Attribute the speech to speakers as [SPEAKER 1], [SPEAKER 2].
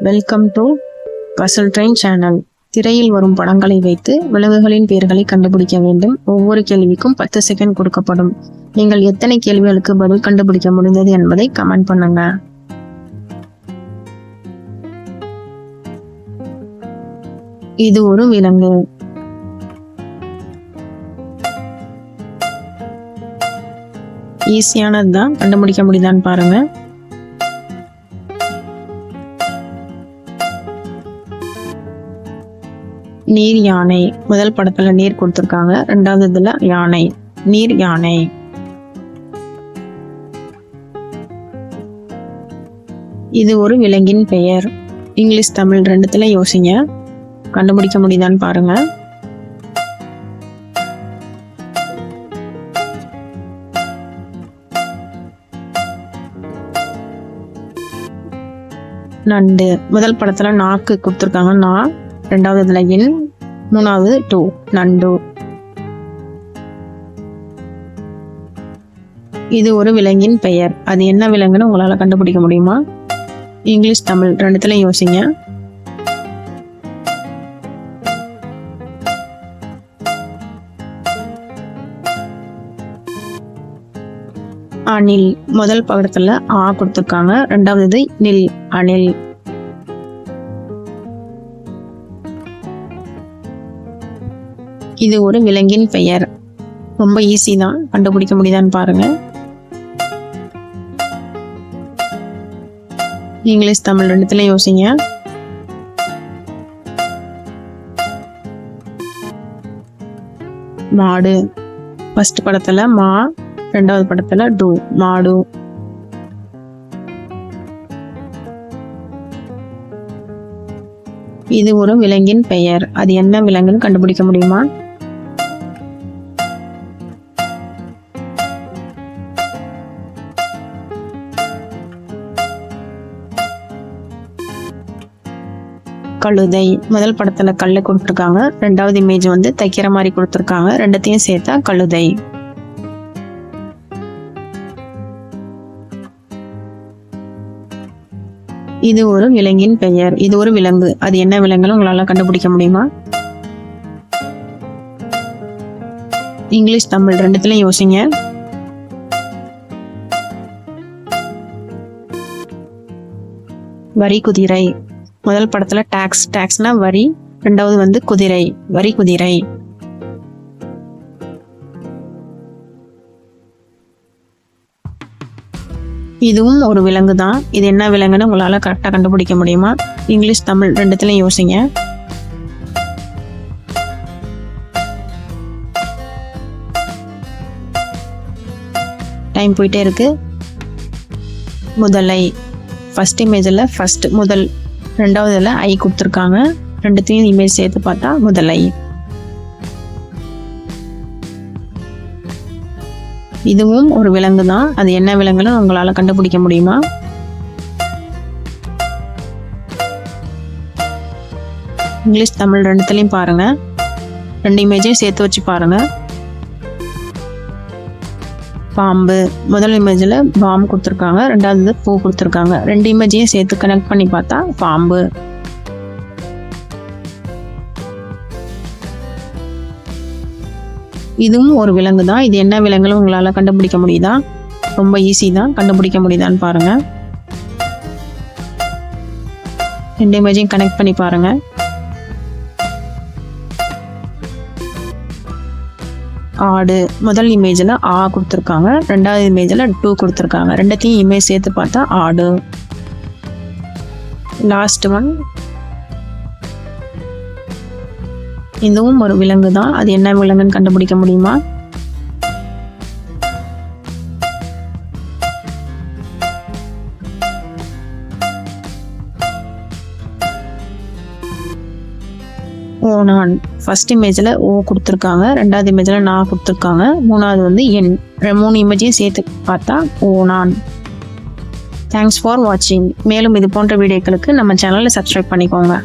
[SPEAKER 1] Welcome to puzzle train channel. திரையில் வரும் படங்களை வைத்து விலங்குகளின் பெயர்களை கண்டுபிடிக்க வேண்டும். ஒவ்வொரு கேள்விக்கும் 10 செகண்ட் கொடுக்கப்படும். நீங்கள் எத்தனை கேள்விகளுக்கு பதில் கண்டுபிடிக்க முடிந்தது என்பதை கமெண்ட் பண்ணுங்க. இது ஒரு விலங்கு. ஈஸியானது தான், கண்டுபிடிக்க முடியுதான்னு பாருங்க. நீர் யானை. முதல் படத்துல நீர் கொடுத்திருக்காங்க, ரெண்டாவது இதுல யானை. நீர் யானை. இது ஒரு விலங்கின் பெயர். இங்கிலீஷ் தமிழ் ரெண்டுத்துல யோசிங்க, கண்டுபிடிக்க முடியுதான்னு பாருங்க. நண்டு. முதல் படத்துல நாக்கு கொடுத்திருக்காங்க, நா. ரெண்டாவது இதுல இன், மூணாவது டூ, நண்டு. இது ஒரு விலங்கின் பெயர். அது என்ன விலங்குன்னு உங்களால கண்டுபிடிக்க முடியுமா? இங்கிலீஷ் தமிழ் ரெண்டுத்துல யோசிங்க. அணில். முதல் படத்துல ஆ கொடுத்திருக்காங்க, ரெண்டாவது நில், அணில். இது ஒரு விலங்கின் பெயர். ரொம்ப ஈஸி தான், கண்டுபிடிக்க முடியுதான்னு பாருங்க. இங்கிலீஷ் தமிழ் ரெண்டுத்துல யோசிங்க. மாடு. ஃபர்ஸ்ட் படத்துல மா, ரெண்டாவது படத்துல டு, மாடு. இது ஒரு விலங்கின் பெயர். அது என்ன விலங்குன்னு கண்டுபிடிக்க முடியுமா? கழுதை. முதல் படத்துல கல்லு கொடுத்துருக்காங்க, ரெண்டாவது இமேஜ் தைக்கிற மாதிரி கொடுத்துருக்காங்க, ரெண்டத்தையும் சேர்த்தா கழுதை. இது ஒரு விலங்கின் பெயர். இது ஒரு விலங்கு. அது என்ன விலங்குன்னு உங்களால கண்டுபிடிக்க முடியுமா? இங்கிலீஷ் தமிழ் ரெண்டுத்துலயும் யோசிங்க. வரி குதிரை. முதல் படத்துல டாக்ஸ், டாக்ஸ்னா வரி, ரெண்டாவது குதிரை, வரி குதிரை. இதுவும் ஒரு விலங்கு தான். இது என்ன விலங்குன்னு உங்களால கரெக்டா கண்டுபிடிக்க முடியுமா? இங்கிலீஷ் தமிழ் ரெண்டுத்துலயும் யோசிங்க. டைம் போயிட்டே இருக்கு. முதலை. ஃபர்ஸ்ட் இமேஜ்ல ஃபர்ஸ்ட் முதல், ரெண்டாவதுல ஐ கொடுத்துருக்காங்க, ரெண்டுத்தையும் இமேஜ் சேர்த்து பார்த்தா முதலை. இதுவும் ஒரு விலங்கு தான். அது என்ன விலங்குன்னு உங்களால கண்டுபிடிக்க முடியுமா? இங்கிலீஷ் தமிழ் ரெண்டுத்துலயும் பாருங்க, ரெண்டு இமேஜையும் சேர்த்து வச்சு பாருங்க. பாம்பு. முதல் இமேஜ்ல பாம்பு கொடுத்துருக்காங்க, ரெண்டாவது பூ கொடுத்துருக்காங்க, ரெண்டு இமேஜையும் சேர்த்து கனெக்ட் பண்ணி பார்த்தா பாம்பு. இதுவும் ஒரு விலங்கு தான். இது என்ன விலங்குன்னு உங்களால கண்டுபிடிக்க முடியுதா? ரொம்ப ஈஸி தான், கண்டுபிடிக்க முடியுதான்னு பாருங்க. ரெண்டு இமேஜையும் கனெக்ட் பண்ணி பாருங்க. ஆடு. முதல் இமேஜ்ல ஆ கொடுத்துருக்காங்க, ரெண்டாவது இமேஜ்ல டூ கொடுத்துருக்காங்க, ரெண்டத்தையும் இமேஜ் சேர்த்து பார்த்தா ஆடு. Last one. இதுவும் ஒரு விலங்கு தான். அது என்ன விலங்குன்னு கண்டுபிடிக்க முடியுமா? ஓணான். ஃபர்ஸ்ட் இமேஜ்ல ஓ கொடுத்துருக்காங்க, ரெண்டாவது இமேஜ்ல நா கொடுத்துருக்காங்க, மூணாவது என். மூணு இமேஜையும் சேர்த்து பார்த்தா ஓணான். தேங்க்ஸ் ஃபார் வாட்சிங். மேலும் இது போன்ற வீடியோக்களுக்கு நம்ம சேனலை சப்ஸ்கிரைப் பண்ணிக்கோங்க.